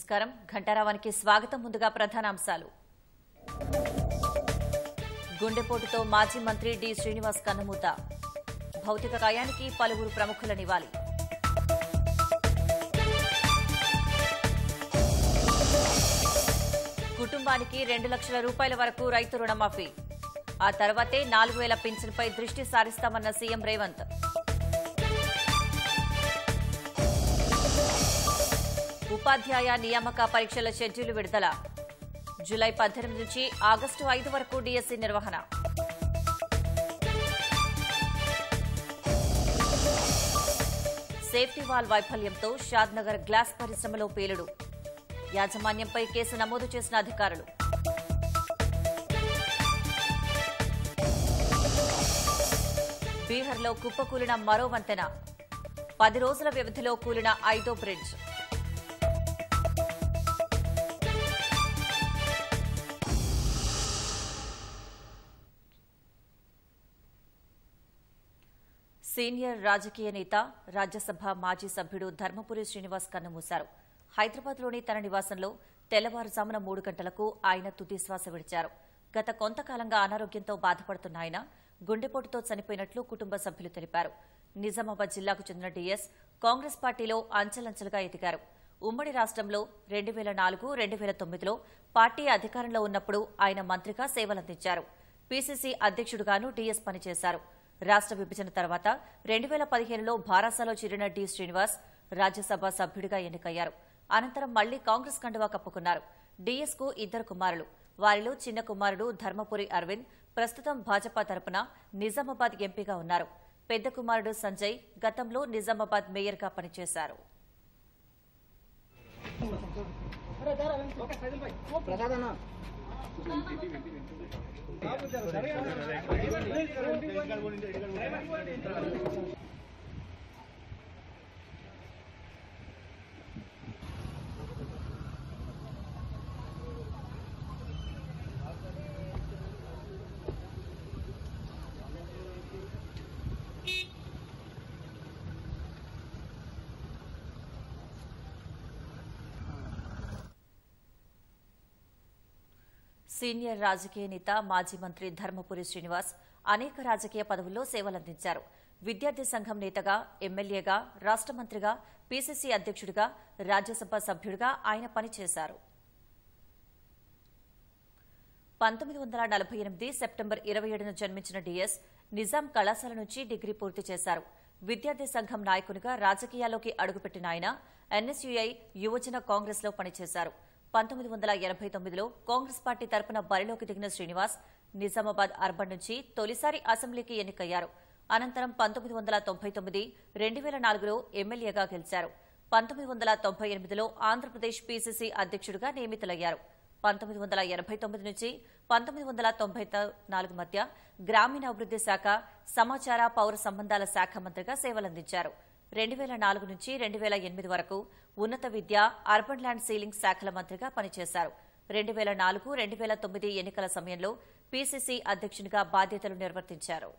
నమస్కారం. ఘంటారావానికి స్వాగతం. ముందుగా ప్రధానాంశాలు. గుండెపోటుతో మాజీ మంత్రి డి శ్రీనివాస్ కన్నుమూత. భౌతిక కాయానికి పలువురు ప్రముఖుల నివాళి. కుటుంబానికి 2 లక్షల రూపాయల వరకు రైతు రుణమాఫీ. ఆ తర్వాతే 4,000 పింఛన్పై దృష్టి సారిస్తామన్న సీఎం రేవంత్. ఉపాధ్యాయ నియామక పరీక్షల షెడ్యూల్ విడుదల. జూలై 18 నుంచి ఆగస్టు 5 వరకు డిఎస్సీ నిర్వహణ. సేఫ్టీ వాల్ వైఫల్యంతో షాద్నగర్ గ్లాస్ పరిశ్రమలో పేలుడు. యాజమాన్యంపై కేసు నమోదు చేసిన అధికారులు. బీహార్లో కుప్పకూలిన మరో వంతెన. 10 రోజుల వ్యవధిలో కూలిన 5వ బ్రిడ్జ్. సీనియర్ రాజకీయ నేత, రాజ్యసభ మాజీ సభ్యుడు ధర్మపురి శ్రీనివాస్ కన్నుమూశారు. హైదరాబాద్లోని తన నివాసంలో తెల్లవారుజామున 3 గంటలకు ఆయన తుదిశ్వాస విడిచారు. గత కొంతకాలంగా అనారోగ్యంతో బాధపడుతున్న ఆయన గుండెపోటుతో చనిపోయినట్లు కుటుంబ సభ్యులు తెలిపారు. నిజామాబాద్ జిల్లాకు చెందిన డీఎస్ కాంగ్రెస్ పార్టీలో అంచెలంచెలుగా ఎదిగారు. ఉమ్మడి రాష్ట్రంలో 2004, 2009లో పార్టీ అధికారంలో ఉన్నప్పుడు ఆయన మంత్రిగా సేవలందించారు. పీసీసీ అధ్యక్షుడుగాను డీఎస్ పనిచేశారు. రాష్ట్ర విభజన తర్వాత 2015లో భారాసాలో చేరిన డి శ్రీనివాస్ రాజ్యసభ సభ్యుడిగా ఎన్నికయ్యారు. అనంతరం మళ్లీ కాంగ్రెస్ కండువా కప్పుకున్నారు. డీఎస్ కు 2 కుమారులు. వారిలో చిన్న కుమారుడు ధర్మపురి అరవింద్ ప్రస్తుతం భాజపా తరపున నిజామాబాద్ ఎంపీగా ఉన్నారు. పెద్ద కుమారుడు సంజయ్ గతంలో నిజామాబాద్ మేయర్గా పనిచేశారు. సీనియర్ రాజకీయ నేత, మాజీ మంత్రి ధర్మపురి శ్రీనివాస్ అనేక రాజకీయ పదవుల్లో సేవలందించారు. విద్యార్థి సంఘం నేతగా, ఎమ్మెల్యేగా, రాష్ట్ర మంత్రిగా, పీసీసీ అధ్యక్షుడిగా, రాజ్యసభ సభ్యుడిగా ఆయన పనిచేశారు. 1948 సెప్టెంబర్ 27న జన్మించిన డీఎస్ నిజాం కళాశాల నుంచి డిగ్రీ పూర్తి చేశారు. విద్యార్థి సంఘం నాయకునిగా రాజకీయాల్లోకి అడుగుపెట్టిన ఆయన ఎన్ఎస్యూఐ యువజన కాంగ్రెస్ లో పనిచేశారు. 1989లో కాంగ్రెస్ పార్టీ తరపున బరిలోకి దిగిన శ్రీనివాస్ నిజామాబాద్ అర్బన్ నుంచి తొలిసారి అసెంబ్లీకి ఎన్నికయ్యారు. అనంతరం 1999, 2004లో ఎమ్మెల్యేగా గెలిచారు. 1998లో ఆంధ్రప్రదేశ్ పీసీసీ అధ్యక్షుడిగా నియమితులయ్యారు. 1989 నుంచి 1994 మధ్య గ్రామీణాభివృద్ది శాఖ, సమాచార పౌర సంబంధాల శాఖ మంత్రిగా సేవలందించారు. 2004 నుంచి 2008 వరకు ఉన్నత విద్య, అర్బన్ ల్యాండ్ సీలింగ్ శాఖల మంత్రిగా పనిచేశారు. 2004, 2009 ఎన్నికల సమయంలో పీసీసీ అధ్యక్షునిగా బాధ్యతలు నిర్వర్తించారు.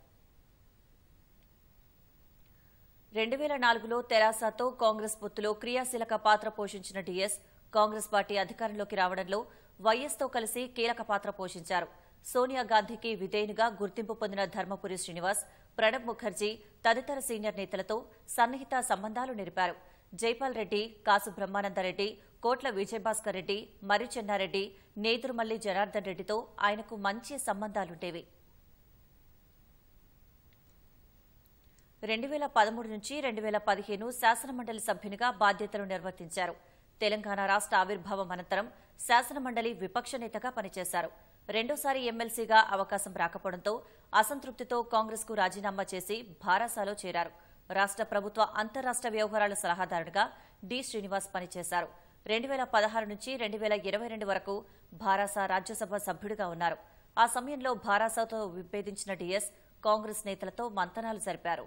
2004లో తెరాసతో కాంగ్రెస్ పొత్తులో క్రియాశీలక పాత్ర పోషించిన డీఎస్ కాంగ్రెస్ పార్టీ అధికారంలోకి రావడంలో వైఎస్తో కలిసి కీలక పాత్ర పోషించారు. సోనియా గాంధీకి విధేయునిగా గుర్తింపు పొందిన ధర్మపురి శ్రీనివాస్ ప్రణబ్ ముఖర్జీ తదితర సీనియర్ నేతలతో సన్నిహిత సంబంధాలు నిలిపారు. జైపాల్ రెడ్డి, కాసు బ్రహ్మానందరెడ్డి, కోట్ల విజయభాస్కర్ రెడ్డి, మర్రి చెన్నారెడ్డి, నేదురుమల్లి జనార్దన్ రెడ్డితో ఆయనకు మంచి సంబంధాలుండేవి. 2013 నుంచి 2015 శాసనమండలి సభ్యునిగా బాధ్యతలు నిర్వర్తించారు. తెలంగాణ రాష్ట్ర ఆవిర్భావం అనంతరం శాసనమండలి విపక్ష నేతగా పనిచేశారు. రెండోసారి ఎమ్మెల్సీగా అవకాశం రాకపోవడంతో అసంతృప్తితో కాంగ్రెస్ కు రాజీనామా చేసి భారాసాలో చేరారు. రాష్ట్ర ప్రభుత్వ అంతర్రాష్ట్ర వ్యవహారాల సలహాదారుడిగా డి శ్రీనివాస్ పనిచేశారు. 2016 నుంచి 2022 వరకు భారాసా రాజ్యసభ సభ్యుడిగా ఉన్నారు. ఆ సమయంలో భారాసాతో విభేదించిన డీఎస్ కాంగ్రెస్ నేతలతో మంతనాలు జరిపారు.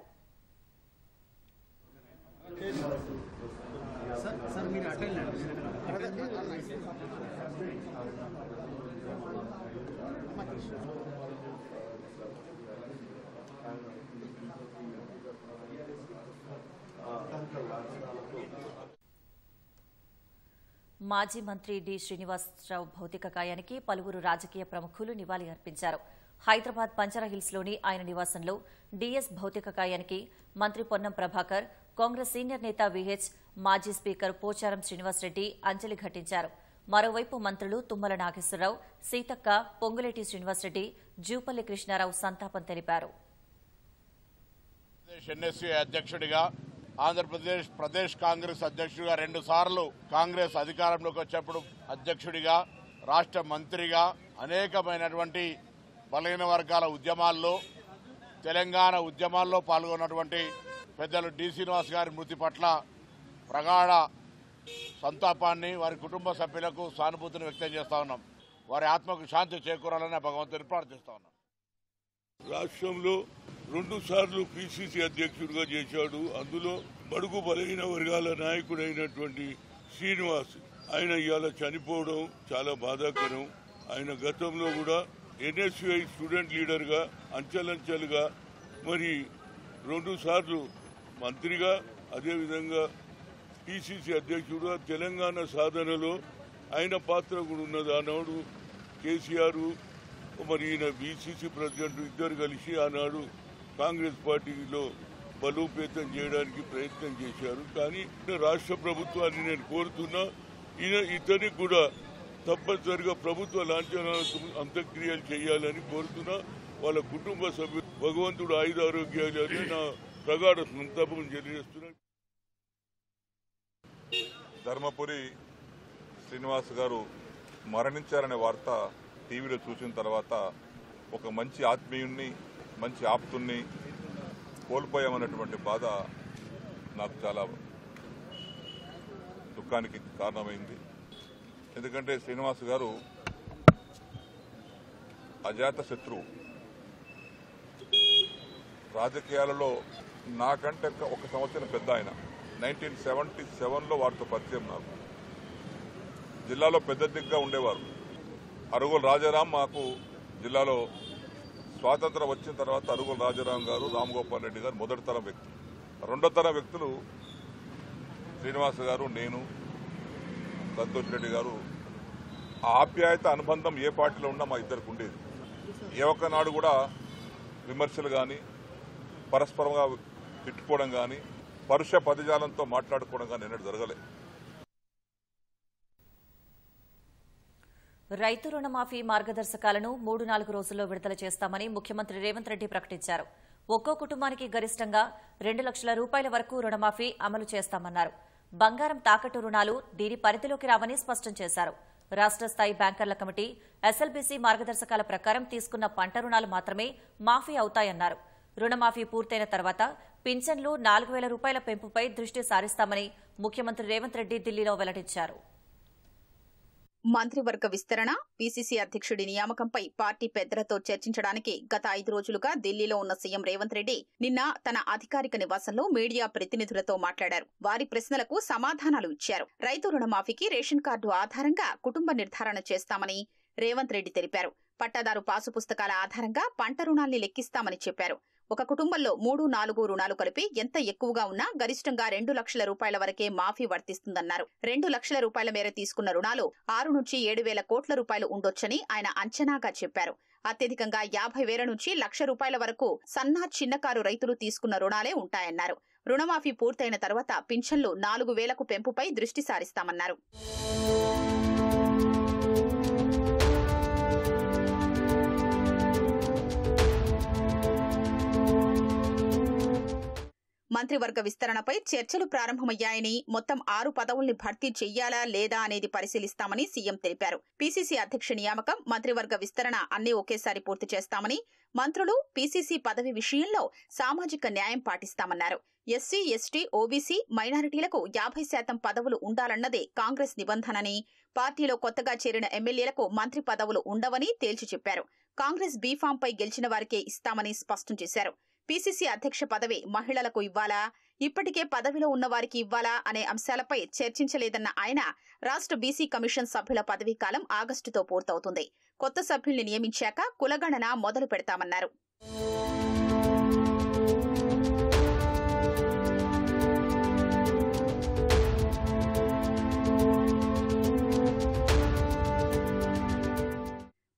మాజీ మంత్రి డి శ్రీనివాసరావు భౌతిక కాయానికి పలువురు రాజకీయ ప్రముఖులు నివాళి అర్పించారు. హైదరాబాద్ బంజారాహిల్స్లోని ఆయన నివాసంలో డీఎస్ భౌతిక కాయానికి మంత్రి పొన్నం ప్రభాకర్, కాంగ్రెస్ సీనియర్ నేత విహెచ్, మాజీ స్పీకర్ పోచారం శ్రీనివాసరెడ్డి అంజలి ఘటించారు. మరోవైపు మంత్రులు తుమ్మల నాగేశ్వరరావు, సీతక్క, పొంగులేటి శ్రీనివాసరెడ్డి, జూపల్లి కృష్ణారావు సంతాపం తెలిపారు. అధ్యక్షుడిగా ప్రదేశ్ కాంగ్రెస్ అధ్యక్షుడిగా 2 సార్లు కాంగ్రెస్ అధికారంలోకి వచ్చేప్పుడు అధ్యక్షుడిగా, రాష్ట్ర మంత్రిగా అనేకమైనటువంటి బలహీన వర్గాల ఉద్యమాల్లో, తెలంగాణ ఉద్యమాల్లో పాల్గొన్నటువంటి పెద్దలు డి శ్రీనివాస్ గారి మృతి పట్ల ప్రగాఢ సంతాపాన్ని, వారి కుటుంబ సభ్యులకు సానుభూతిని వ్యక్తం చేస్తా ఉన్నాం. వారి ఆత్మకు శాంతి చేకూరాలని భగవంతుని ప్రార్థిస్తా ఉన్నాం. రాష్ట్రంలో 2 సార్లు పిసిసి అధ్యక్షుడిగా చేశాడు. అందులో బడుగు బలహీన వర్గాల నాయకుడైనటువంటి శ్రీనివాస్, ఆయన ఇవాళ చనిపోవడం చాలా బాధాకరం. ఆయన గతంలో కూడా ఎన్ఎస్యుఐ స్టూడెంట్ లీడర్గా అంచెలంచెలుగా మరి 2 సార్లు మంత్రిగా, అదేవిధంగా పిసిసి అధ్యక్షుడుగా తెలంగాణ సాధనలో ఆయన పాత్ర కూడా ఉన్నది. ఆనాడు కేసీఆర్ మరి ఈయన బీసీసీ ప్రెసిడెంట్ ఇద్దరు కలిసి ఆనాడు కాంగ్రెస్ పార్టీలో బలోపేతం చేయడానికి ప్రయత్నం చేశారు. కానీ రాష్ట్ర ప్రభుత్వాన్ని నేను కోరుతున్నా, ఇతనికి కూడా తప్పనిసరిగా ప్రభుత్వ లాంఛనాలతో అంత్యక్రియలు చేయాలని కోరుతున్నా. వాళ్ళ కుటుంబ సభ్యులు భగవంతుడు ఆయురారోగ్యాలని నా ప్రగాఢ సంతాపం తెలియజేస్తున్నా. ధర్మపురి శ్రీనివాస్ గారు మరణించారనే వార్త టీవీలో చూసిన తర్వాత ఒక మంచి ఆత్మీయుణ్ణి, మంచి ఆప్తుణ్ణి కోల్పోయామన్నటువంటి బాధ నాకు చాలా దుఃఖానికి కారణమైంది. ఎందుకంటే శ్రీనివాస్ గారు అజాత శత్రువు. రాజకీయాలలో నాకంటే 1 సంవత్సరం పెద్ద ఆయన. 1977లో వారితో పరిచయం నాకు. జిల్లాలో పెద్ద దిగ్గా ఉండేవారు. అరుగుల రాజారాం మాకు జిల్లాలో స్వాతంత్రం వచ్చిన తర్వాత అరుగుల రాజారాం గారు, రామగోపాల్ రెడ్డి గారు మొదటి తరం వ్యక్తులు. 2వ తరం వ్యక్తులు శ్రీనివాస్ గారు, నేను, సంతోష్ రెడ్డి గారు. ఆ ఆప్యాయత, అనుబంధం ఏ పార్టీలో ఉన్నా మా ఇద్దరికి ఉండేది. ఏ ఒక్కనాడు కూడా విమర్శలు కానీ, పరస్పరంగా తిట్టుకోవడం కానీ, పరుష పదజాలంతో మాట్లాడుకోవడం కానీ ఎన్నడూ జరగలేదు. రైతు రుణమాఫీ మార్గదర్శకాలను 3-4 రోజుల్లో విడుదల చేస్తామని ముఖ్యమంత్రి రేవంత్ రెడ్డి ప్రకటించారు. ఒక్కో కుటుంబానికి గరిష్టంగా 2 లక్షల రూపాయల వరకు రుణమాఫీ అమలు చేస్తామన్నారు. బంగారం తాకట్టు రుణాలు దీని పరిధిలోకి రావని స్పష్టం చేశారు. రాష్ట్ర స్థాయి బ్యాంకర్ల కమిటీ ఎస్ఎల్బీసీ మార్గదర్శకాల ప్రకారం తీసుకున్న పంట రుణాలు మాత్రమే మాఫీ అవుతాయన్నారు. రుణమాఫీ పూర్తయిన తర్వాత పింఛన్లు 4,000 రూపాయల పెంపుపై దృష్టి సారిస్తామని ముఖ్యమంత్రి రేవంత్ రెడ్డి ఢిల్లీలో వెల్లడించారు. మంత్రివర్గ విస్తరణ, పీసీసీ అధ్యక్షుడి నియామకంపై పార్టీ పెద్దలతో చర్చించడానికి గత 5 రోజులుగా ఢిల్లీలో ఉన్న సీఎం రేవంత్ రెడ్డి నిన్న తన అధికారిక నివాసంలో మీడియా ప్రతినిధులతో మాట్లాడారు. వారి ప్రశ్నలకు సమాధానాలు ఇచ్చారు. రైతు రుణమాఫీకి రేషన్ కార్డు ఆధారంగా కుటుంబ నిర్ధారణ చేస్తామని రేవంత్ రెడ్డి తెలిపారు. పట్టాదారు పాసు పుస్తకాల ఆధారంగా పంట రుణాల్ని లెక్కిస్తామని చెప్పారు. ఒక కుటుంబంలో 3-4 రుణాలు కలిపి ఎంత ఎక్కువగా ఉన్నా గరిష్టంగా 2 లక్షల రూపాయల వరకే మాఫీ వర్తిస్తుందన్నారు. 2 లక్షల రూపాయల మేర తీసుకున్న రుణాలు 6 నుంచి 7,000 కోట్ల రూపాయలు ఉండొచ్చని ఆయన అంచనాగా చెప్పారు. అత్యధికంగా 50,000 నుంచి 1,00,000 రూపాయల వరకు సన్న చిన్నకారు రైతులు తీసుకున్న రుణాలే ఉంటాయన్నారు. రుణమాఫీ పూర్తయిన తర్వాత పింఛన్లు 4,000కు పెంపుపై దృష్టి సారిస్తామన్నారు. మంత్రివర్గ విస్తరణపై చర్చలు ప్రారంభమయ్యాయని, మొత్తం 6 పదవుల్ని భర్తీ చెయ్యాలా లేదా అనేది పరిశీలిస్తామని సీఎం తెలిపారు. పీసీసీ అధ్యక్ష నియామకం, మంత్రివర్గ విస్తరణ అన్నీ ఒకేసారి పూర్తి చేస్తామని, మంత్రులు పీసీసీ పదవి విషయంలో సామాజిక న్యాయం పాటిస్తామన్నారు. ఎస్సీ, ఎస్టీ, ఓబీసీ, మైనారిటీలకు 50% పదవులు ఉండాలన్నదే కాంగ్రెస్ నిబంధనని, పార్టీలో కొత్తగా చేరిన ఎమ్మెల్యేలకు మంత్రి పదవులు ఉండవని తేల్చి చెప్పారు. కాంగ్రెస్ బీఫాంపై గెలిచిన వారికే ఇస్తామని స్పష్టం చేశారు. పీసీసీ అధ్యక్ష పదవి మహిళలకు ఇవ్వాలా, ఇప్పటికే పదవిలో ఉన్న వారికి ఇవ్వాలా అనే అంశాలపై చర్చించలేదన్న ఆయన, రాష్ట్ర బీసీ కమిషన్ సభ్యుల పదవీకాలం ఆగస్టుతో పూర్తవుతుంది. కొత్త సభ్యుల్ని నియమించాక కులగణన మొదలు పెడతామన్నారు.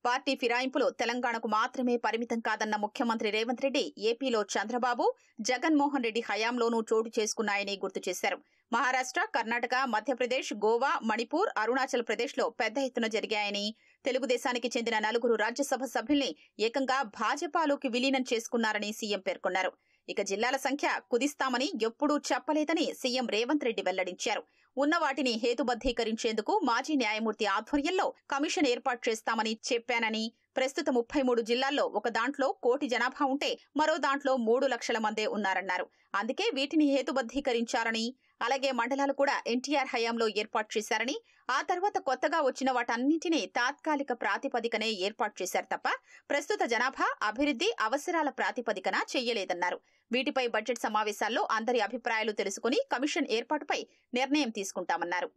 పార్టీ ఫిరాయింపులు తెలంగాణకు మాత్రమే పరిమితం కాదన్న ముఖ్యమంత్రి రేవంత్ రెడ్డి ఏపీలో చంద్రబాబు, జగన్మోహన్ రెడ్డి హయాంలోనూ చోటు చేసుకున్నాయని గుర్తు చేశారు. మహారాష్ట్ర, కర్ణాటక, మధ్యప్రదేశ్, గోవా, మణిపూర్, అరుణాచల్ ప్రదేశ్లో పెద్ద ఎత్తున జరిగాయని, తెలుగుదేశానికి చెందిన 4 రాజ్యసభ సభ్యుల్ని ఏకంగా భాజపాలోకి విలీనం చేసుకున్నారని సీఎం పేర్కొన్నారు. ఇక జిల్లాల సంఖ్య కుదిస్తామని ఎప్పుడూ చెప్పలేదని సీఎం రేవంత్ రెడ్డి వెల్లడించారు. ఉన్న వాటిని హేతుబద్దీకరించేందుకు మాజీ న్యాయమూర్తి ఆధ్వర్యంలో కమిషన్ ఏర్పాటు చేస్తామని చెప్పానని, ప్రస్తుత 33 జిల్లాల్లో ఒక దాంట్లో 1 కోటి జనాభా ఉంటే మరో దాంట్లో 3 లక్షల మందే ఉన్నారన్నారు. అందుకే వీటిని హేతుబద్దీకరించారని, అలాగే మండలాలు కూడా ఎన్టీఆర్ హయాంలో ఏర్పాటు చేశారని, ఆ తర్వాత కొత్తగా వచ్చిన వాటన్నింటినీ తాత్కాలిక ప్రాతిపదికనే ఏర్పాటు చేశారు తప్ప ప్రస్తుత జనాభా అభివృద్ధి అవసరాల ప్రాతిపదికన చెయ్యలేదన్నారు. వీటిపై బడ్జెట్ సమావేశాల్లో అందరి అభిప్రాయాలు తెలుసుకుని కమిషన్ ఏర్పాటుపై నిర్ణయం తీసుకుంటామన్నారు.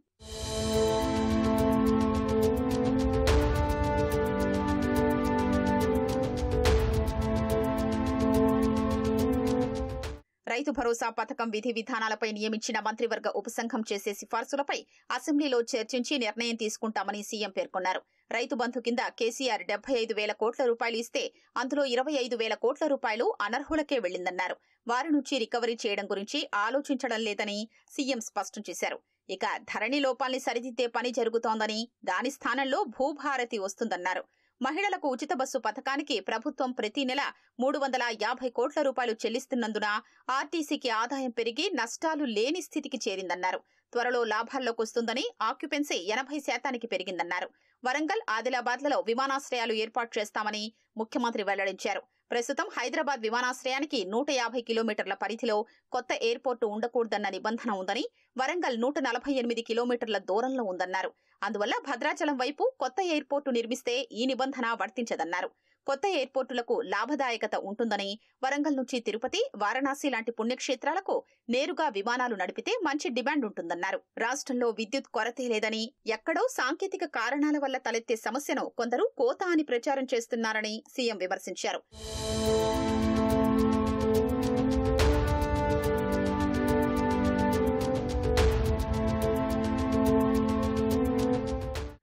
రైతు భరోసా పథకం విధి విధానాలపై నియమించిన మంత్రివర్గ ఉపసంఘం చేసే సిఫార్సులపై అసెంబ్లీలో చర్చించి నిర్ణయం తీసుకుంటామని సీఎం పేర్కొన్నారు. రైతు బంధు కింద కేసీఆర్ 75,000 కోట్ల రూపాయలు ఇస్తే అందులో 25,000 కోట్ల రూపాయలు అనర్హులకే వెళ్లిందన్నారు. వారి నుంచి రికవరీ చేయడం గురించి ఆలోచించడం లేదని సీఎం స్పష్టం చేశారు. ఇక ధరణి లోపాల్ని సరిదిద్దే పని జరుగుతోందని, దాని స్థానంలో భూభారతి వస్తుందన్నారు. మహిళలకు ఉచిత బస్సు పథకానికి ప్రభుత్వం ప్రతి నెల 350 కోట్ల రూపాయలు చెల్లిస్తున్నందున ఆర్టీసీకి ఆదాయం పెరిగి నష్టాలు లేని స్థితికి చేరిందన్నారు. త్వరలో లాభాల్లోకి వస్తుందని, ఆక్యుపెన్సీ 80% పెరిగిందన్నారు. వరంగల్, ఆదిలాబాద్లలో విమానాశ్రయాలు ఏర్పాటు చేస్తామని ముఖ్యమంత్రి వెల్లడించారు. ప్రస్తుతం హైదరాబాద్ విమానాశ్రయానికి 150 కిలోమీటర్ల పరిధిలో కొత్త ఎయిర్పోర్టు ఉండకూడదన్న నిబంధన ఉందని, వరంగల్ 148 కిలోమీటర్ల దూరంలో ఉందన్నారు. అందువల్ల భద్రాచలం వైపు కొత్త ఎయిర్పోర్టు నిర్మిస్తే ఈ నిబంధన వర్తించదన్నారు. కొత్త ఎయిర్పోర్టులకు లాభదాయకత ఉంటుందని, వరంగల్ నుంచి తిరుపతి, వారణాసి లాంటి పుణ్యక్షేత్రాలకు నేరుగా విమానాలు నడిపితే మంచి డిమాండ్ ఉంటుందన్నారు. రాష్ట్రంలో విద్యుత్ కొరతే లేదని, ఎక్కడో సాంకేతిక కారణాల వల్ల తలెత్తే సమస్యను కొందరు కోత అని ప్రచారం చేస్తున్నారని సీఎం విమర్శించారు.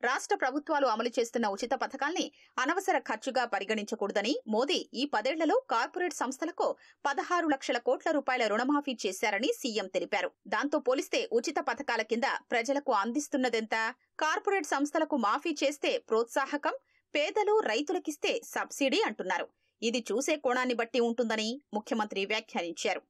రాష్ట్ర ప్రభుత్వాలు అమలు చేస్తున్న ఉచిత పథకాల్ని అనవసర ఖర్చుగా పరిగణించకూడదని, మోదీ ఈ 10 ఏళ్లలో కార్పొరేట్ సంస్థలకు 16 లక్షల కోట్ల రూపాయల రుణమాఫీ చేశారని సీఎం తెలిపారు. దాంతో పోలిస్తే ఉచిత పథకాల కింద ప్రజలకు అందిస్తున్నదెంత? కార్పొరేట్ సంస్థలకు మాఫీ చేస్తే ప్రోత్సాహకం, పేదలు రైతులకిస్తే సబ్సిడీ అంటున్నారు. ఇది చూసే కోణాన్ని బట్టి ఉంటుందని ముఖ్యమంత్రి వ్యాఖ్యానించారు.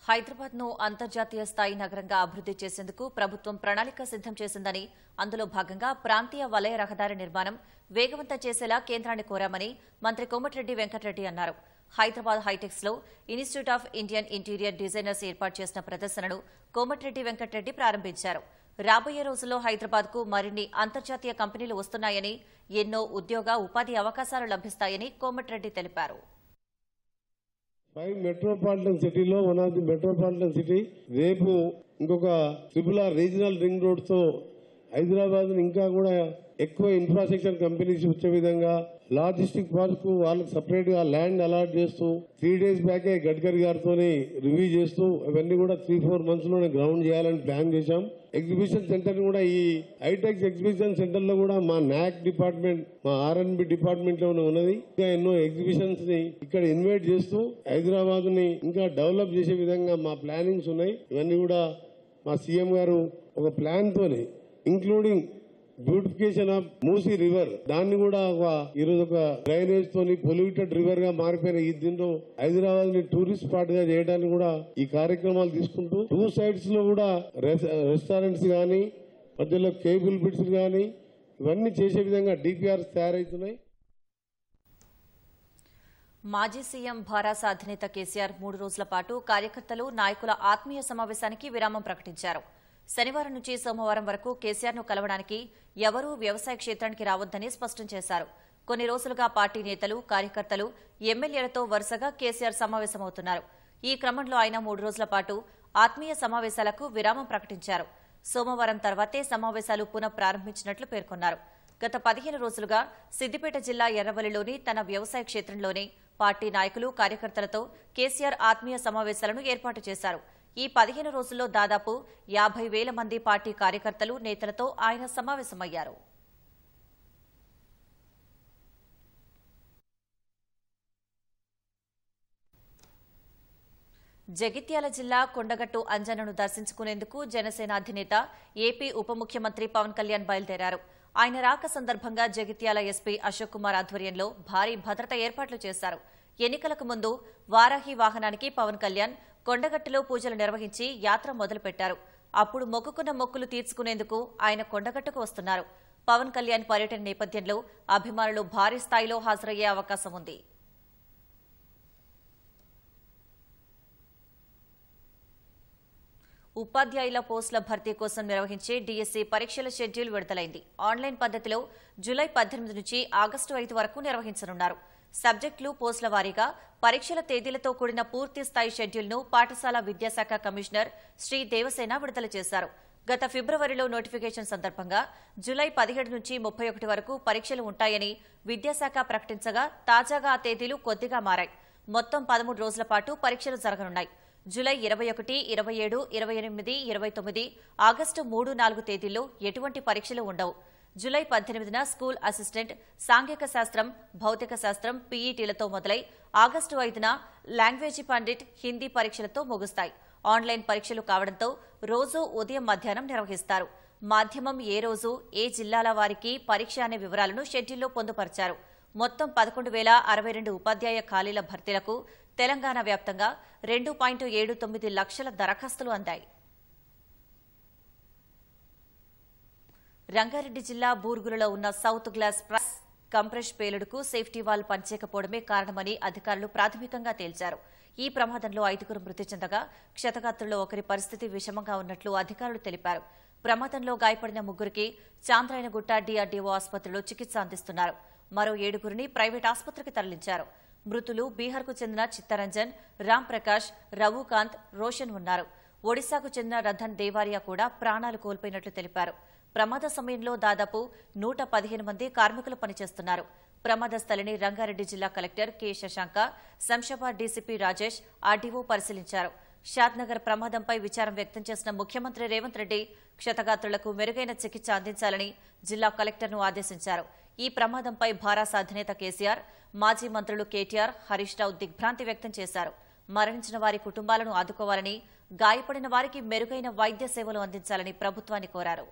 హైదరాబాద్ను అంతర్జాతీయ స్థాయి నగరంగా అభివృద్ది చేసేందుకు ప్రభుత్వం ప్రణాళిక సిద్దం చేసిందని, అందులో భాగంగా ప్రాంతీయ వలయ రహదారి నిర్మాణం వేగవంతం చేసేలా కేంద్రాన్ని కోరామని మంత్రి కోమటిరెడ్డి వెంకటరెడ్డి అన్నారు. హైదరాబాద్ హైటెక్స్ లో institute of Indian interior designers ఏర్పాటు చేసిన ప్రదర్శనను కోమటిరెడ్డి వెంకటరెడ్డి ప్రారంభించారు. రాబోయే రోజుల్లో హైదరాబాద్ కు మరిన్ని అంతర్జాతీయ కంపెనీలు వస్తున్నాయని, ఎన్నో ఉద్యోగ ఉపాధి అవకాశాలు లభిస్తాయని కోమటిరెడ్డి తెలిపారు. 5 మెట్రోపాలిటన్ సిటీలో one of the metropolitan city. రేపు ఇంకొక RRR రీజనల్ రింగ్ రోడ్ తో హైదరాబాద్ ఇంకా కూడా ఎక్కువ ఇన్ఫ్రాస్ట్రక్చర్ కంపెనీస్ వచ్చే విధంగా లాజిస్టిక్ పార్క్ వాళ్ళకి సపరేట్ గా ల్యాండ్ అలాట్ చేస్తూ 3 days బ్యాకే గడ్కరీ గారితో రివ్యూ చేస్తూ అవన్నీ కూడా 3-4 months లోనే గ్రౌండ్ చేయాలని ప్లాన్ చేశాం. ఎగ్జిబిషన్ సెంటర్ కూడా ఈ హైటెక్స్ ఎగ్జిబిషన్ సెంటర్ లో కూడా మా నాక్ డిపార్ట్మెంట్, మా R&B డిపార్ట్మెంట్ లోనే ఉన్నది. ఇంకా ఎన్నో ఎగ్జిబిషన్స్ ని ఇక్కడ ఇన్వైట్ చేస్తూ హైదరాబాద్ ని ఇంకా డెవలప్ చేసే విధంగా మా ప్లానింగ్స్ ఉన్నాయి. ఇవన్నీ కూడా మా సీఎం గారు ఒక ప్లాన్ తోనే, including beautification of Musi river, దాన్ని కూడా ఈరోజు ఒక డ్రైనేజ్ తోని పొల్యూటెడ్ రివర్ గా మారిపోయిన ఈ దీంట్లో హైదరాబాద్ ని టూరిస్ట్ స్పాట్ గా చేయడానికి కూడా ఈ కార్యక్రమాలు తీసుకుంటూ 2 sides లో కూడా రెస్టారెంట్స్ గానీ, మధ్యలో కేబుల్ బ్రిడ్జ్ గానీ ఇవన్నీ చేసే విధంగా DPRs తయారవుతున్నాయి. మాజీ సీఎం భారాస అధినేత కేసీఆర్ 3 రోజుల పాటు కార్యకర్తలు, నాయకుల ఆత్మీయ సమావేశానికి విరామం ప్రకటించారు. శనివారం నుంచి సోమవారం వరకు కేసీఆర్ను కలవడానికి ఎవరూ వ్యవసాయ క్షేత్రానికి రావద్దని స్పష్టం చేశారు. కొన్ని రోజులుగా పార్టీ నేతలు, కార్యకర్తలు, ఎమ్మెల్యేలతో వరుసగా కేసీఆర్ సమావేశమవుతున్నారు. ఈ క్రమంలో ఆయన 3 రోజుల పాటు ఆత్మీయ సమావేశాలకు విరామం ప్రకటించారు. సోమవారం తర్వాతే సమావేశాలు పునః ప్రారంభించినట్లు పేర్కొన్నారు. గత 15 రోజులుగా సిద్దిపేట జిల్లా ఎర్రవల్లిలోని తన వ్యవసాయ క్షేత్రంలోనే పార్టీ నాయకులు, కార్యకర్తలతో కేసీఆర్ ఆత్మీయ సమావేశాలను ఏర్పాటు చేశారు. ఈ 15 రోజుల్లో దాదాపు 50,000 మంది పార్టీ కార్యకర్తలు, నేతలతో ఆయన సమావేశమయ్యారు. జగిత్యాల జిల్లా కొండగట్టు అంజన్నను దర్శించుకునేందుకు జనసేన అధినేత ఏపీ ఉప ముఖ్యమంత్రి పవన్ కళ్యాణ్ బయలుదేరారు. ఆయన రాక సందర్భంగా జగిత్యాల ఎస్పీ అశోక్ కుమార్ ఆధ్వర్యంలో భారీ భద్రత ఏర్పాట్లు చేశారు. ఎన్నికలకు ముందు వారాహి వాహనానికి పవన్ కళ్యాణ్ కొండగట్టులో పూజలు నిర్వహించి యాత్ర మొదలుపెట్టారు. అప్పుడు మొక్కుకున్న మొక్కులు తీర్చుకునేందుకు ఆయన కొండగట్టుకు వస్తున్నారు. పవన్ కళ్యాణ్ పర్యటన నేపథ్యంలో అభిమానులు భారీ స్థాయిలో హాజరయ్యే అవకాశం ఉంది. ఉపాధ్యాయుల పోస్టుల భర్తీ కోసం నిర్వహించే డీఎస్సీ పరీక్షల షెడ్యూల్ విడుదలైంది. ఆన్లైన్ పద్దతిలో జూలై 18 నుంచి ఆగస్టు 5 వరకు నిర్వహించనున్నారు. సబ్జెక్టులు, పోస్టుల వారీగా పరీక్షల తేదీలతో కూడిన పూర్తి స్థాయి షెడ్యూల్ను పాఠశాల విద్యాశాఖ కమిషనర్ శ్రీ దేవసేన విడుదల చేశారు. గత ఫిబ్రవరిలో నోటిఫికేషన్ సందర్భంగా జూలై 17 నుంచి 31 వరకు పరీక్షలు ఉంటాయని విద్యాశాఖ ప్రకటించగా తాజాగా ఆ తేదీలు కొద్దిగా మారాయి. మొత్తం 13 రోజుల పాటు పరీక్షలు జరగనున్నాయి. జూలై 21, 27, 28, 29, ఆగస్టు 3, 4 తేదీల్లో ఎటువంటి పరీక్షలు ఉండవు. జూలై 18న స్కూల్ అసిస్టెంట్, సాంఘిక శాస్త్రం, భౌతిక శాస్త్రం, పీఈటీలతో మొదలై ఆగస్టు 5న లాంగ్వేజీ పండిట్, హిందీ పరీక్షలతో ముగుస్తాయి. ఆన్లైన్ పరీక్షలు కావడంతో రోజు ఉదయం మధ్యాహ్నం నిర్వహిస్తారు. మాధ్యమం ఏ రోజు, ఏ జిల్లాల వారికి పరీక్ష అనే వివరాలను షెడ్యూల్లో పొందుపరిచారు. మొత్తం 11,062 ఉపాధ్యాయ ఖాళీల భర్తీలకు తెలంగాణ వ్యాప్తంగా 2.79 లక్షల దరఖాస్తులు అందాయి. రంగారెడ్డి జిల్లా బూర్గులలో ఉన్న సౌత్ గ్లాస్ ప్రెస్ కంప్రెస్ పేలుడుకు సేఫ్టీ వాల్ పనిచేయకపోవడమే కారణమని అధికారులు ప్రాథమికంగా తేల్చారు. ఈ ప్రమాదంలో 5గురు మృతి చెందగా క్షతగాత్రుల్లో ఒకరి పరిస్థితి విషమంగా ఉన్నట్లు అధికారులు తెలిపారు. ప్రమాదంలో గాయపడిన 3గురికి చాంద్రాయనగుట్ట డీఆర్డీఓ ఆసుపత్రిలో చికిత్స అందిస్తున్నారు. మరో 7గురిని ప్రైవేట్ ఆసుపత్రికి తరలించారు. మృతులు బీహార్కు చెందిన చిత్తరంజన్, రామ్ ప్రకాష్, రఘుకాంత్, రోషన్ ఉన్నారు. ఒడిశాకు చెందిన రథన్ దేవారియా కూడా ప్రాణాలు కోల్పోయినట్లు తెలిపారు. ప్రమాద సమయంలో దాదాపు 115 మంది కార్మికులు పనిచేస్తున్నారు. ప్రమాద స్థలిని రంగారెడ్డి జిల్లా collector K Shashanka, Shamshabad DCP Rajesh, RDO పరిశీలించారు. షాద్నగర్ ప్రమాదంపై విచారం వ్యక్తం చేసిన ముఖ్యమంత్రి రేవంత్ రెడ్డి క్షతగాత్రులకు మెరుగైన చికిత్స అందించాలని జిల్లా కలెక్టర్ను ఆదేశించారు. ఈ ప్రమాదంపై భారాస అధినేత కేసీఆర్, మాజీ మంత్రులు కేటీఆర్, హరీష్ రావు దిగ్భ్రాంతి వ్యక్తం చేశారు. మరణించిన వారి కుటుంబాలను ఆదుకోవాలని, గాయపడిన వారికి మెరుగైన వైద్య సేవలు అందించాలని ప్రభుత్వాన్ని కోరారు.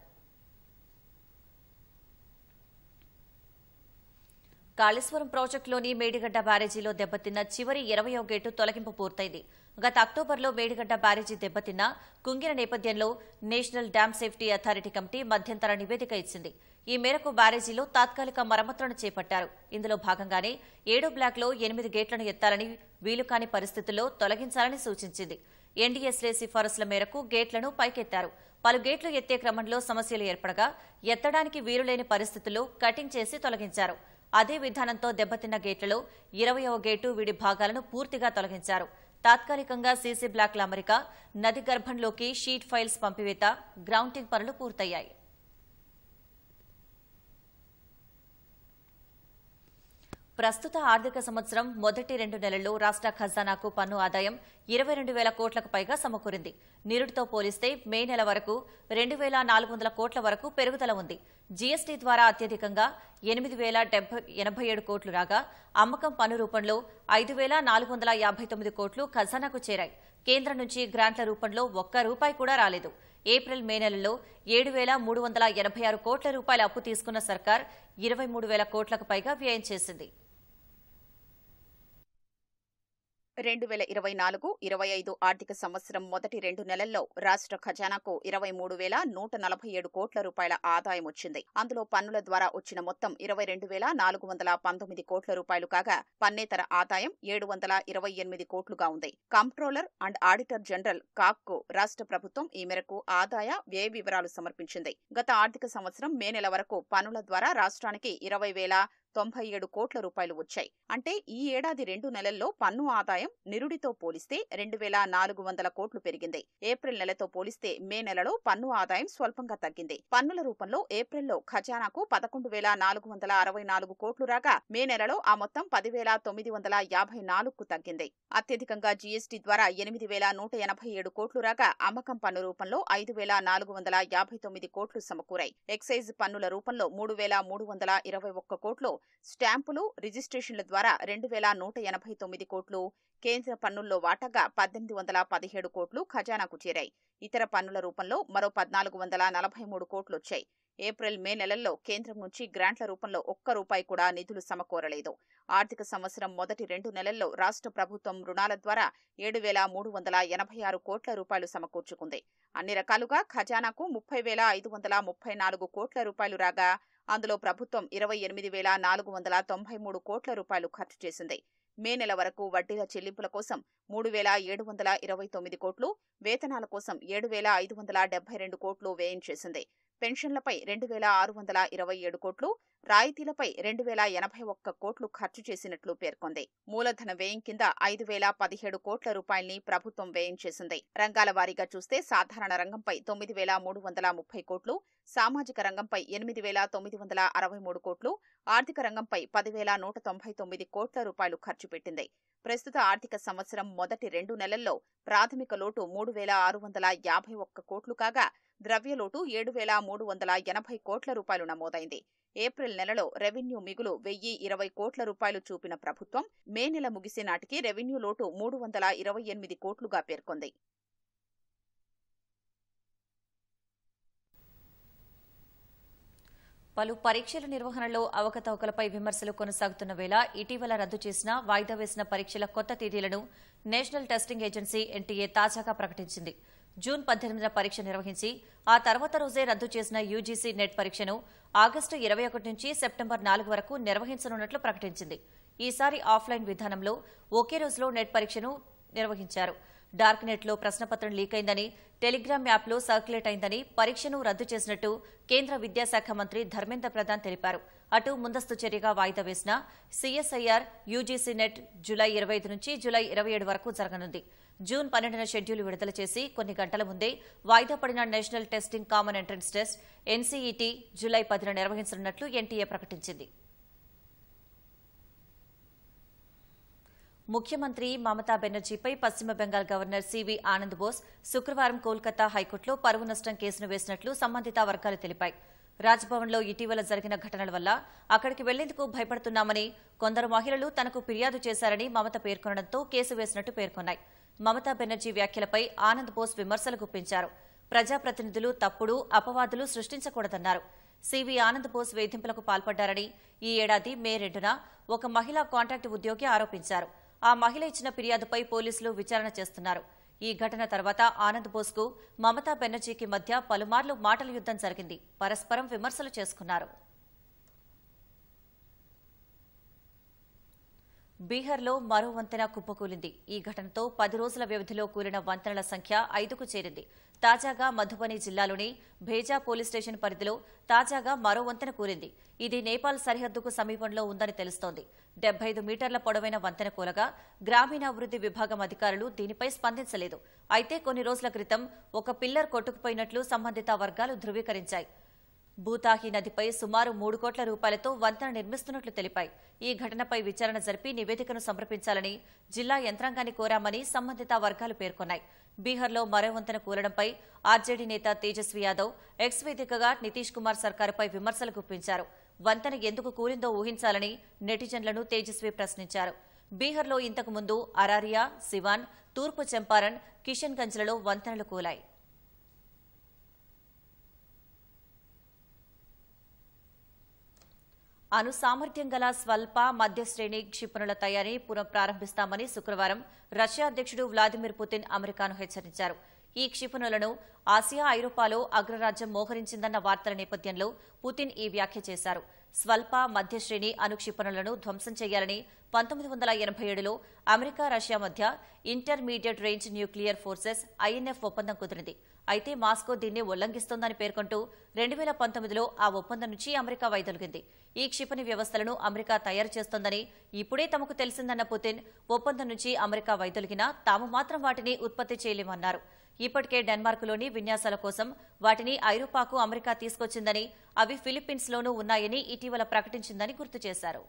కాళేశ్వరం ప్రాజెక్టులోని మేడిగడ్డ బ్యారేజీలో దెబ్బతిన్న చివరి 20వ గేటు తొలగింపు పూర్తయింది. గత అక్టోబర్లో మేడిగడ్డ బ్యారేజీ దెబ్బతిన్న కుంగిన నేపథ్యంలో national dam safety authority committee మధ్యంతర నివేదిక ఇచ్చింది. ఈ మేరకు బ్యారేజీలో తాత్కాలిక మరమ్మతులను చేపట్టారు. ఇందులో భాగంగానే 7 బ్లాక్లో 8 గేట్లను ఎత్తాలని, వీలుకాని పరిస్థితుల్లో తొలగించాలని సూచించింది. ఎన్డీఎస్ఏ సిఫారసుల మేరకు గేట్లను పైకెత్తారు. పలు గేట్లు ఎత్తే క్రమంలో సమస్యలు ఏర్పడగా ఎత్తడానికి వీలులేని పరిస్థితుల్లో కటింగ్ చేసి తొలగించారు. అదే విధానంతో దెబ్బతిన్న గేట్లలో 20వ గేటు విడి భాగాలను పూర్తిగా తొలగించారు. తాత్కాలికంగా సీసీ బ్లాక్ల అమరిక, నది గర్భంలోకి షీట్ ఫైల్స్ పంపివేత, గ్రౌంటింగ్ పనులు పూర్తయ్యాయి. ప్రస్తుత ఆర్థిక సంవత్సరం మొదటి 2 నెలల్లో రాష్ట్ర ఖజానాకు పన్ను ఆదాయం 22,000 కోట్లకు పైగా సమకూరింది. నిరుడితో పోలిస్తే మే నెల వరకు 2,400 కోట్ల వరకు పెరుగుదల ఉంది. జీఎస్టీ ద్వారా అత్యధికంగా 8,087 కోట్లు రాగా, అమ్మకం పన్ను రూపంలో 5,459 కోట్లు ఖజానాకు చేరాయి. కేంద్రం నుంచి గ్రాంట్ల రూపంలో ఒక్క రూపాయి కూడా రాలేదు. ఏప్రిల్, మే నెలలో 7,386 కోట్ల రూపాయల అప్పు తీసుకున్న సర్కార్ 23,000 కోట్లకు పైగా వ్యయం చేసింది. 2024-25 ఆర్థిక సంవత్సరం మొదటి 2 నెలల్లో రాష్ట్ర ఖజానాకు 23,147 కోట్ల రూపాయల ఆదాయం వచ్చింది. అందులో పన్నుల ద్వారా వచ్చిన మొత్తం 22,419 కోట్ల రూపాయలు కాగా, పన్నేతర ఆదాయం 728 కోట్లుగా ఉంది. కంప్ట్రోలర్ అండ్ ఆడిటర్ జనరల్ కాక్కు రాష్ట్ర ప్రభుత్వం ఈ మేరకు ఆదాయ, వ్యయ వివరాలు సమర్పించింది. గత ఆర్థిక సంవత్సరం మే నెల వరకు పన్నుల ద్వారా రాష్ట్రానికి 20,097 కోట్ల రూపాయలు వచ్చాయి. అంటే ఈ ఏడాది 2 నెలల్లో పన్ను ఆదాయం నిరుడితో పోలిస్తే 2,400 కోట్లు పెరిగింది. ఏప్రిల్ నెలతో పోలిస్తే మే నెలలో పన్ను ఆదాయం స్వల్పంగా తగ్గింది. పన్నుల రూపంలో ఏప్రిల్లో ఖజానాకు 11,464 కోట్లు రాగా, మే నెలలో ఆ మొత్తం 10,954కు తగ్గింది. అత్యధికంగా జీఎస్టీ ద్వారా 8,187 కోట్లు రాగా, అమ్మకం పన్ను రూపంలో 5,459 కోట్లు సమకూరాయి. ఎక్సైజ్ పన్నుల రూపంలో 3,321 కోట్లు, స్టాంపులు, రిజిస్ట్రేషన్ల ద్వారా 2,189 కోట్లు, కేంద్ర పన్నుల్లో వాటాగా 1,817 కోట్లు ఖజానాకు చేరాయి. ఇతర పన్నుల రూపంలో మరో 1,443 కోట్లొచ్చాయి. ఏప్రిల్, మే నెలల్లో కేంద్రం నుంచి గ్రాంట్ల రూపంలో ఒక్క రూపాయి కూడా నిధులు సమకూరలేదు. ఆర్థిక సంవత్సరం మొదటి 2 నెలల్లో రాష్ట్ర ప్రభుత్వం రుణాల ద్వారా 7,386 కోట్ల రూపాయలు సమకూర్చుకుంది. అన్ని రకాలుగా ఖజానాకు 30,534 కోట్ల రూపాయలు రాగా అందులో ప్రభుత్వం 28,493 కోట్ల రూపాయలు ఖర్చు చేసింది. మే నెల వరకు వడ్డీల చెల్లింపుల కోసం 3,729 కోట్లు, వేతనాల కోసం 7,572 కోట్లు వ్యయం చేసింది. పెన్షన్లపై 2,627 కోట్లు, రాయితీలపై 2,081 కోట్లు ఖర్చు చేసినట్లు పేర్కొంది. మూలధన వ్యయం కింద 5,017 కోట్ల రూపాయల్ని ప్రభుత్వం వ్యయం చేసింది. రంగాల వారీగా చూస్తే సాధారణ రంగంపై 9,330 కోట్లు, సామాజిక రంగంపై 8,963 కోట్లు, ఆర్థిక రంగంపై 10,199 కోట్ల రూపాయలు ఖర్చు పెట్టింది. ప్రస్తుత ఆర్థిక సంవత్సరం మొదటి 2 నెలల్లో ప్రాథమిక లోటు 3,651 కోట్లు కాగా ద్రవ్యలోటు 7,380 కోట్ల రూపాయలు నమోదైంది. ఏప్రిల్ నెలలో రెవెన్యూ మిగులు 1,020 కోట్ల రూపాయలు చూపిన ప్రభుత్వం మే నెల ముగిసే నాటికి రెవెన్యూ లోటు 328 కోట్లుగా పేర్కొంది. పలు పరీక్షల నిర్వహణలో అవకతవకలపై విమర్శలు కొనసాగుతున్న వేళ ఇటీవల రద్దు చేసిన, వాయిదా వేసిన పరీక్షల కొత్త తేదీలను నేషనల్ టెస్టింగ్ ఏజెన్సీ ఎన్టీఏ తాజాగా ప్రకటించింది. జూన్ 18న పరీక్ష నిర్వహించి ఆ తర్వాత రోజే రద్దు చేసిన యూజీసీ నెట్ పరీక్షను ఆగస్టు 21 నుంచి సెప్టెంబర్ 4 వరకు నిర్వహించనున్నట్లు ప్రకటించింది. ఈసారి ఆఫ్లైన్ విధానంలో ఒకే రోజులో నెట్ పరీక్షను నిర్వహించారు. డార్క్ నెట్లో ప్రశ్నపత్రం లీక్ అయిందని, టెలిగ్రామ్ యాప్లో సర్క్యులేట్ అయిందని పరీక్షను రద్దు చేసినట్టు కేంద్ర విద్యాశాఖ మంత్రి ధర్మేంద్ర ప్రధాన్ తెలిపారు. అటు ముందస్తు చర్యగా వాయిదా వేసిన సీఎస్ఐఆర్ యూజీసీ నెట్ జూలై 25 నుంచి జూలై 27 వరకు జరగనుంది. జూన్ 12న షెడ్యూల్ విడుదల చేసి కొన్ని గంటల ముందే వాయిదా పడిన national testing common entrance test NCET July 10న నిర్వహించనున్నట్లు ఎన్టీఏ ప్రకటించింది. ముఖ్యమంత్రి మమతా బెనర్జీపై పశ్చిమ బెంగాల్ గవర్నర్ సివి ఆనంద్ బోస్ శుక్రవారం కోల్కతా హైకోర్టులో పరువు నష్టం కేసును వేసినట్లు సంబంధిత వర్గాలు తెలిపాయి. రాజ్భవన్లో ఇటీవల జరిగిన ఘటనల వల్ల అక్కడికి వెళ్లేందుకు భయపడుతున్నామని, కొందరు మహిళలు తనకు ఫిర్యాదు చేశారని మమత పేర్కొనడంతో కేసు వేసినట్టు పేర్కొన్నాయి. మమతా బెనర్జీ వ్యాఖ్యలపై ఆనంద్ బోస్ విమర్శలు గుప్పించారు. ప్రజాప్రతినిధులు తప్పుడు అపవాదులు సృష్టించకూడదన్నారు. సివి ఆనంద్ బోస్ వేధింపులకు పాల్పడ్డారని ఈ ఏడాది మే 2న ఒక మహిళా కాంట్రాక్ట్ ఉద్యోగి ఆరోపించారు. ఆ మహిళ ఇచ్చిన ఫిర్యాదుపై పోలీసులు విచారణ చేస్తున్నారు. ఈ ఘటన తర్వాత ఆనంద్ బోస్కు మమతా బెనర్జీకి మధ్య పలుమార్లు మాటల యుద్దం జరిగింది. పరస్పరం విమర్శలు చేసుకున్నారు. బీహార్లో మరో వంతెన కుప్పకూలింది. ఈ ఘటనతో 10 రోజుల వ్యవధిలో కూలిన వంతెనల సంఖ్య 5కు చేరింది. తాజాగా మధుబని జిల్లాలోని భేజా పోలీస్ స్టేషన్ పరిధిలో తాజాగా మరో వంతెన కూలింది. ఇది నేపాల్ సరిహద్దుకు సమీపంలో ఉందని తెలుస్తోంది. 75 మీటర్ల పొడవైన వంతెన కూలగా గ్రామీణాభివృద్ది విభాగం అధికారులు దీనిపై స్పందించలేదు. అయితే కొన్ని రోజుల క్రితం ఒక పిల్లర్ కొట్టుకుపోయినట్లు సంబంధిత వర్గాలు ధృవీకరించాయి. భూతాహి నదిపై సుమారు 3 కోట్ల రూపాయలతో వంతెన నిర్మిస్తున్నట్లు తెలిపాయి. ఈ ఘటనపై విచారణ జరిపి నివేదికను సమర్పించాలని జిల్లా యంత్రాంగాన్ని కోరామని సంబంధిత వర్గాలు పేర్కొన్నాయి. బీహార్లో మరో వంతెన కూలడంపై ఆర్జేడీ నేత తేజస్వి యాదవ్ ఎక్స్ వేదికగా నితీష్ కుమార్ సర్కారుపై విమర్శలు గుప్పించారు. వంతెన ఎందుకు కూలిందో ఊహించాలని నెటిజన్లను తేజస్వి ప్రశ్నించారు. బీహార్లో ఇంతకు ముందు అరారియా, సివాన్, తూర్పు చంపారణ్, కిషన్గంజ్లలో వంతెనలు కూలాయి. అణు సామర్థ్యం గల స్వల్ప మధ్య శ్రేణి క్షిపణుల తయారీ పునః ప్రారంభిస్తామని శుక్రవారం రష్యా అధ్యక్షుడు వ్లాదిమిర్ పుతిన్ అమెరికాను హెచ్చరించారు. ఈ క్షిపణులను ఆసియా, ఐరోపాలో అగ్రరాజ్యం మోహరించిందన్న వార్తల నేపథ్యంలో పుతిన్ ఈ వ్యాఖ్య చేశారు. స్వల్ప మధ్య శ్రేణి అణు క్షిపణులను ధ్వంసం చేయాలని 1987లో అమెరికా, రష్యా మధ్య intermediate range nuclear forces INF ఒప్పందం కుదిరింది. అయితే మాస్కో దీన్ని ఉల్లంఘిస్తోందని పేర్కొంటూ 2019లో ఆ ఒప్పందం నుంచి అమెరికా వైదొలిగింది. ఈ క్షిపణి వ్యవస్థలను అమెరికా తయారు చేస్తోందని ఇప్పుడే తమకు తెలిసిందన్న పుతిన్ ఒప్పందం నుంచి అమెరికా వైదొలిగినా తాము మాత్రం వాటిని ఉత్పత్తి చేయలేమన్నారు. ఇప్పటికే డెన్మార్క్లోని విన్యాసాల కోసం వాటిని ఐరోపాకు అమెరికా తీసుకొచ్చిందని, అవి ఫిలిప్పీన్స్లోనూ ఉన్నాయని ఇటీవల ప్రకటించిందని గుర్తు చేశారు.